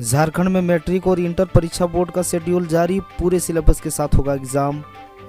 झारखंड में मैट्रिक और इंटर परीक्षा बोर्ड का शेड्यूल जारी, पूरे सिलेबस के साथ होगा एग्जाम।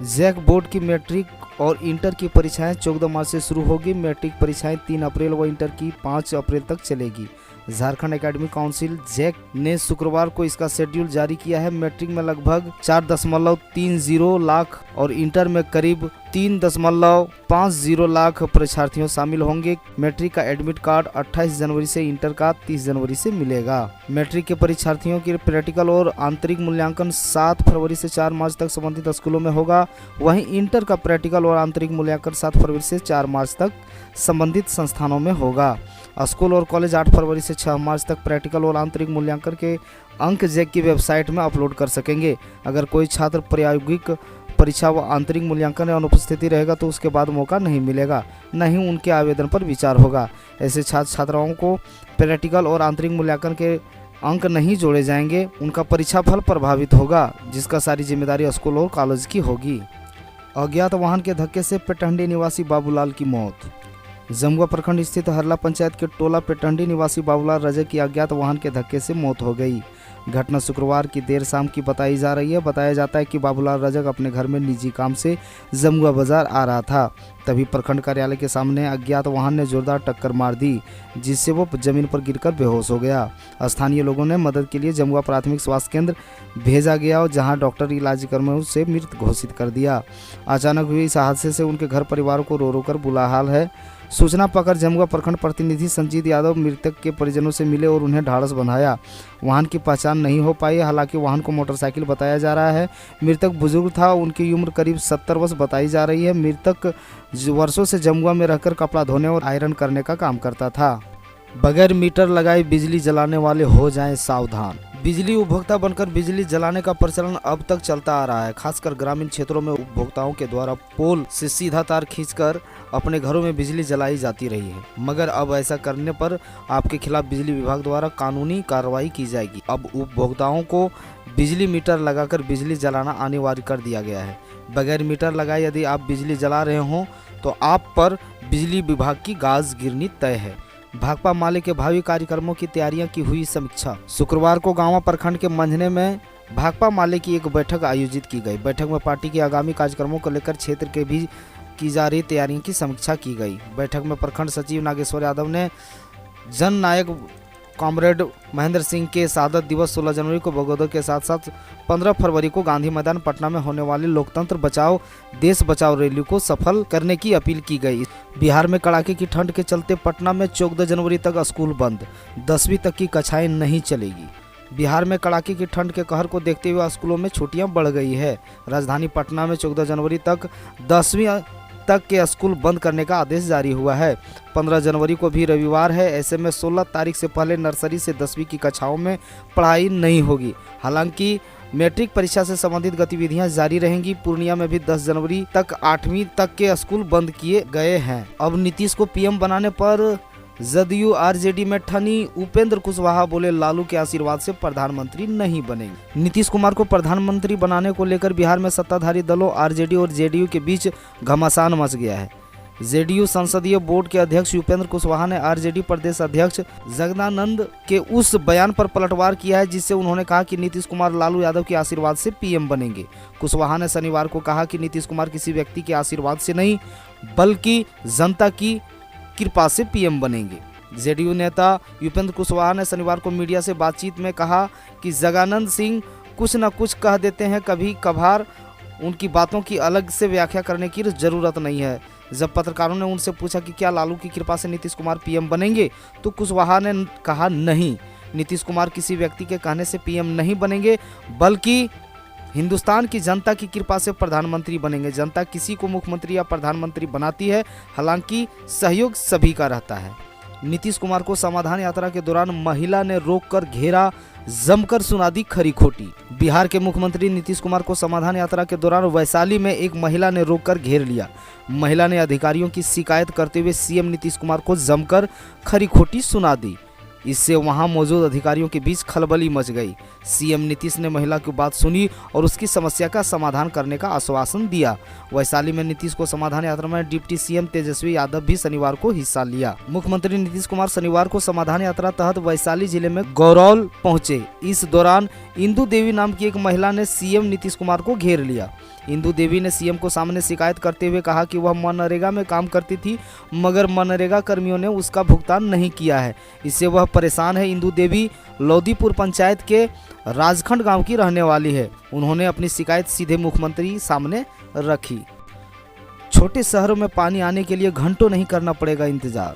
जैक बोर्ड की मैट्रिक और इंटर की परीक्षाएं 14 मार्च से शुरू होगी। मैट्रिक परीक्षाएं 3 अप्रैल व इंटर की 5 अप्रैल तक चलेगी। झारखंड एकेडमिक काउंसिल जैक ने शुक्रवार को इसका शेड्यूल जारी किया है। मैट्रिक में लगभग 4.30 लाख और इंटर में करीब 3.50 लाख परीक्षार्थियों शामिल होंगे। मैट्रिक का एडमिट कार्ड 28 जनवरी से, इंटर का 30 जनवरी से मिलेगा। मैट्रिक के परीक्षार्थियों के प्रैक्टिकल और आंतरिक मूल्यांकन 7 फरवरी से 4 मार्च तक संबंधित स्कूलों में होगा। वहीं इंटर का प्रैक्टिकल और आंतरिक मूल्यांकन 7 फरवरी से 4 मार्च तक संबंधित संस्थानों में होगा। स्कूल और कॉलेज 8 फरवरी से 6 मार्च तक प्रैक्टिकल और आंतरिक मूल्यांकन के अंक जैक की वेबसाइट में अपलोड कर सकेंगे। अगर कोई छात्र प्रायोगिक परीक्षा व आंतरिक मूल्यांकन में अनुपस्थिति रहेगा तो उसके बाद मौका नहीं मिलेगा, न ही उनके आवेदन पर विचार होगा। ऐसे छात्र छात्राओं को प्रैक्टिकल और आंतरिक मूल्यांकन के अंक नहीं जोड़े जाएंगे, उनका परीक्षा फल प्रभावित होगा, जिसका सारी जिम्मेदारी स्कूल और कॉलेज की होगी। अज्ञात वाहन के धक्के से पेटहंडी निवासी बाबूलाल की मौत। जमुआ प्रखंड स्थित हरला पंचायत के टोला पेटहंडी निवासी बाबूलाल रजक की अज्ञात वाहन के धक्के से मौत हो गई। घटना शुक्रवार की देर शाम की बताई जा रही है। बताया जाता है कि बाबूलाल रजक अपने घर में निजी काम से जमुआ बाजार आ रहा था, तभी प्रखंड कार्यालय के सामने अज्ञात वाहन ने जोरदार टक्कर मार दी, जिससे वो जमीन पर गिरकर बेहोश हो गया। स्थानीय लोगों ने मदद के लिए जमुआ प्राथमिक स्वास्थ्य केंद्र भेजा गया और जहां डॉक्टर इलाज कर में उसे मृत घोषित कर दिया। अचानक हुए इस हादसे से उनके घर परिवार को रो रो कर बुरा हाल है। सूचना पाकर जमुआ प्रखंड प्रतिनिधि संजीत यादव मृतक के परिजनों से मिले और उन्हें ढाढ़स बंधाया। वाहन की पहचान नहीं हो पाई, हालांकि वाहन को मोटरसाइकिल बताया जा रहा है। मृतक बुजुर्ग था, उनकी उम्र करीब 70 वर्ष बताई जा रही है। मृतक वर्षों से जमुआ में रहकर कपड़ा धोने और आयरन करने का काम करता था। बगैर मीटर लगाए बिजली जलाने वाले हो जाएं सावधान। बिजली उपभोक्ता बनकर बिजली जलाने का प्रचलन अब तक चलता आ रहा है। खासकर ग्रामीण क्षेत्रों में उपभोक्ताओं के द्वारा पोल से सीधा तार खींचकर अपने घरों में बिजली जलाई जाती रही है, मगर अब ऐसा करने पर आपके खिलाफ बिजली विभाग द्वारा कानूनी कार्रवाई की जाएगी। अब उपभोक्ताओं को बिजली मीटर लगाकर बिजली जलाना अनिवार्य कर दिया गया है। बगैर मीटर लगाए यदि आप बिजली जला रहे हों तो आप पर बिजली विभाग की गाज गिरनी तय है। भाकपा माले के भावी कार्यक्रमों की तैयारियां की हुई समीक्षा। शुक्रवार को गांवा प्रखंड के मंझने में भाकपा माले की एक बैठक आयोजित की गई। बैठक में पार्टी के आगामी कार्यक्रमों को लेकर क्षेत्र के भी की जा रही तैयारियों की समीक्षा की गई। बैठक में प्रखंड सचिव नागेश्वर यादव ने जन नायक कॉमरेड महेंद्र सिंह के शहादत दिवस 16 जनवरी को बगौदा के साथ साथ 15 फरवरी को गांधी मैदान पटना में होने वाली लोकतंत्र बचाओ देश बचाओ रैली को सफल करने की अपील की गई। बिहार में कड़ाके की ठंड के चलते पटना में 14 जनवरी तक स्कूल बंद, 10वीं तक की कक्षाएं नहीं चलेगी। बिहार में कड़ाके की ठंड के कहर को देखते हुए स्कूलों में छुट्टियां बढ़ गई है। राजधानी पटना में 14 जनवरी तक 10वीं तक के स्कूल बंद करने का आदेश जारी हुआ है। 15 जनवरी को भी रविवार है, ऐसे में 16 तारीख से पहले नर्सरी से 10वीं की कक्षाओं में पढ़ाई नहीं होगी। हालांकि मैट्रिक परीक्षा से संबंधित गतिविधियां जारी रहेंगी। पूर्णिया में भी 10 जनवरी तक 8वीं तक के स्कूल बंद किए गए हैं। अब नीतीश को पीएम बनाने पर जदयू आरजेडी में ठनी। उपेंद्र कुशवाहा बोले लालू के आशीर्वाद से प्रधानमंत्री नहीं बनेंगे। नीतीश कुमार को प्रधानमंत्री बनाने को लेकर बिहार में सत्ताधारी दलों आरजेडी और जेडीयू के बीच घमासान मच गया है। जेडीयू संसदीय बोर्ड के अध्यक्ष उपेंद्र कुशवाहा ने आरजेडी प्रदेश अध्यक्ष जगदानंद के उस बयान पर पलटवार किया है जिससे उन्होंने कहा कि नीतीश कुमार लालू यादव के आशीर्वाद से पीएम बनेंगे। कुशवाहा ने शनिवार को कहा कि नीतीश कुमार किसी व्यक्ति के आशीर्वाद से नहीं बल्कि जनता की कृपा से पीएम बनेंगे। जेडीयू नेता उपेंद्र कुशवाहा ने शनिवार को मीडिया से बातचीत में कहा कि जगदानंद सिंह कुछ न कुछ कह देते हैं, कभी कभार उनकी बातों की अलग से व्याख्या करने की जरूरत नहीं है। जब पत्रकारों ने उनसे पूछा कि क्या लालू की कृपा से नीतीश कुमार पीएम बनेंगे तो कुशवाहा ने कहा नहीं, नीतीश कुमार किसी व्यक्ति के कहने से पीएम नहीं बनेंगे बल्कि हिंदुस्तान की जनता की कृपा से प्रधानमंत्री बनेंगे। जनता किसी को मुख्यमंत्री या प्रधानमंत्री बनाती है, हालांकि सहयोग सभी का रहता है। नीतीश कुमार को समाधान यात्रा के दौरान महिला ने रोककर घेरा, जमकर सुना दी खरी खोटी। बिहार के मुख्यमंत्री नीतीश कुमार को समाधान यात्रा के दौरान वैशाली में एक महिला ने रोककर घेर लिया। महिला ने अधिकारियों की शिकायत करते हुए सीएम नीतीश कुमार को जमकर खरी खोटी सुना दी। इससे वहां मौजूद अधिकारियों के बीच खलबली मच गई। सीएम नीतीश ने महिला की बात सुनी और उसकी समस्या का समाधान करने का आश्वासन दिया। वैशाली में नीतीश को समाधान यात्रा में डिप्टी सीएम तेजस्वी यादव भी शनिवार को हिस्सा लिया। मुख्यमंत्री नीतीश कुमार शनिवार को समाधान यात्रा तहत वैशाली जिले में गौरौल पहुंचे। इस दौरान इंदु देवी नाम की एक महिला ने सीएम नीतीश कुमार को घेर लिया। इंदु देवी ने सीएम को सामने शिकायत करते हुए कहा कि वह मनरेगा में काम करती थी, मगर मनरेगा कर्मियों ने उसका भुगतान नहीं किया है, इससे वह परेशान है। इंदु देवी लोदीपुर पंचायत के राजखंड गांव की रहने वाली है। उन्होंने अपनी शिकायत सीधे मुख्यमंत्री सामने रखी। छोटे शहरों में पानी आने के लिए घंटों नहीं करना पड़ेगा इंतजार।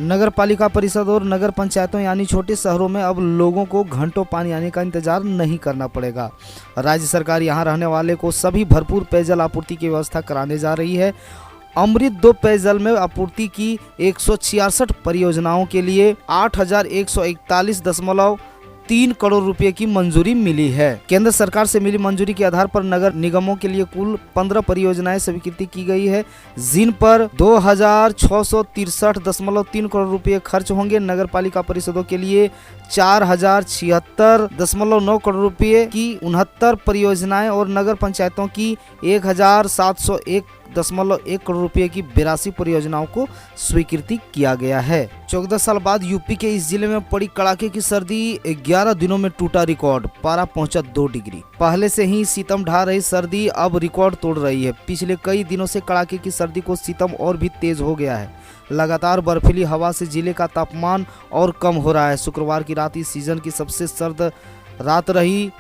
नगर पालिका परिषद और नगर पंचायतों यानी छोटे शहरों में अब लोगों को घंटों पानी आने का इंतजार नहीं करना पड़ेगा। राज्य सरकार यहां रहने वाले को सभी भरपूर पेयजल आपूर्ति की व्यवस्था कराने जा रही है। अमृत 2 पेयजल में आपूर्ति की 166 परियोजनाओं के लिए 8,141.3 करोड़ रुपए की मंजूरी मिली है। केंद्र सरकार से मिली मंजूरी के आधार पर नगर निगमों के लिए कुल 15 परियोजनाएं स्वीकृति की गई है, जिन पर 2,663.3 करोड़ रुपए खर्च होंगे। नगर पालिका परिषदों के लिए 4,076.9 करोड़ रुपए की 69 परियोजनाएं और नगर पंचायतों की 1,701.1 करोड़ रुपए की 82 परियोजनाओं को स्वीकृति किया गया है। 14 साल बाद यूपी के इस जिले में पड़ी कड़ाके की सर्दी। 11 दिनों में टूटा रिकॉर्ड, पारा पहुंचा 2 डिग्री। पहले से ही सितम ढा रही सर्दी अब रिकॉर्ड तोड़ रही है। पिछले कई दिनों से कड़ाके की सर्दी को सितम और भी तेज हो गया है। लगातार बर्फीली हवा से जिले का तापमान और कम हो रहा है। शुक्रवार की रात इस सीजन की सबसे सर्द रात रही।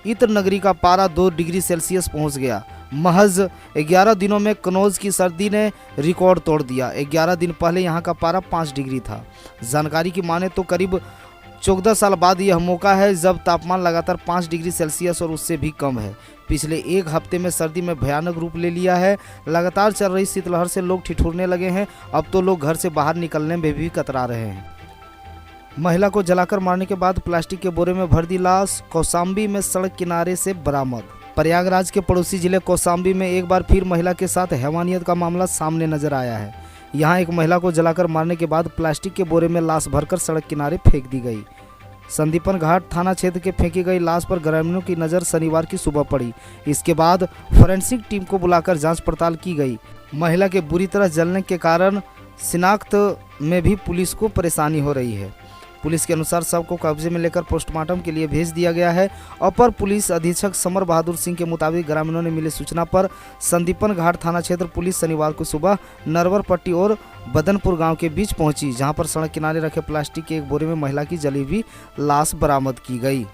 इत्र नगरी का पारा 2 डिग्री सेल्सियस पहुंच गया। महज 11 दिनों में कनौज की सर्दी ने रिकॉर्ड तोड़ दिया। 11 दिन पहले यहां का पारा 5 डिग्री था। जानकारी की माने तो करीब 14 साल बाद यह मौका है जब तापमान लगातार 5 डिग्री सेल्सियस और उससे भी कम है। पिछले 1 हफ्ते में सर्दी में भयानक रूप ले लिया है। लगातार चल रही शीतलहर से लोग ठिठुरने लगे हैं। अब तो लोग घर से बाहर निकलने में भी कतरा रहे हैं। महिला को जलाकर मारने के बाद प्लास्टिक के बोरे में भर दी लाश, कौशाम्बी में सड़क किनारे से बरामद। प्रयागराज के पड़ोसी जिले कौशाम्बी में एक बार फिर महिला के साथ हैवानियत का मामला सामने नजर आया है। यहां एक महिला को जलाकर मारने के बाद प्लास्टिक के बोरे में लाश भरकर सड़क किनारे फेंक दी गई। संदीपन घाट थाना क्षेत्र के फेंकी गई लाश पर ग्रामीणों की नज़र शनिवार की सुबह पड़ी। इसके बाद फोरेंसिक टीम को बुलाकर जांच पड़ताल की गई। महिला के बुरी तरह जलने के कारण शिनाख्त में भी पुलिस को परेशानी हो रही है। पुलिस के अनुसार शव को कब्जे में लेकर पोस्टमार्टम के लिए भेज दिया गया है। अपर पुलिस अधीक्षक समर बहादुर सिंह के मुताबिक ग्रामीणों ने मिली सूचना पर संदीपन घाट थाना क्षेत्र पुलिस शनिवार को सुबह नरवर पट्टी और बदनपुर गांव के बीच पहुंची, जहां पर सड़क किनारे रखे प्लास्टिक के एक बोरे में महिला की जली हुई लाश बरामद की गई।